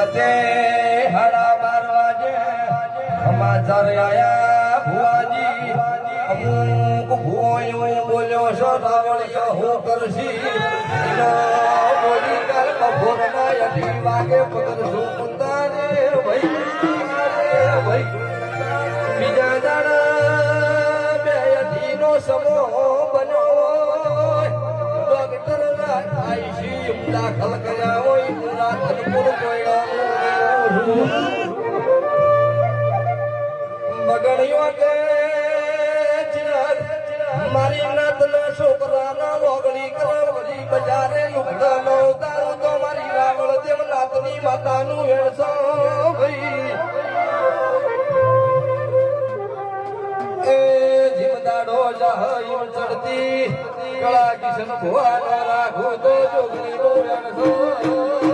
રાતે 12:30 વાગે સમાચાર આયા ભુવાજી અમુક ભુવાયો બોલ્યો છો રાવળિયા હું કરશી બોલી કર બપોરના 2 વાગે પકડશું મુંદાને ભાઈ બીજા દાડા બે અધીનો સમો બન્યો ડોક્ટર આઈસી દાખલ કર્યા હોય રાતનપુર બગડ્યો કે મારી નાતના છોકરાના વગડી કરાવડી બજારે લુગડાનો તારું તો મારી રાવળ જેમ નાતની માતાનું હેણસો ભાઈ એ જીમદાડો જાહઈમ ચડતી કળા કિશન ભુવાનો રાખો તો જોગણી નો હેણસો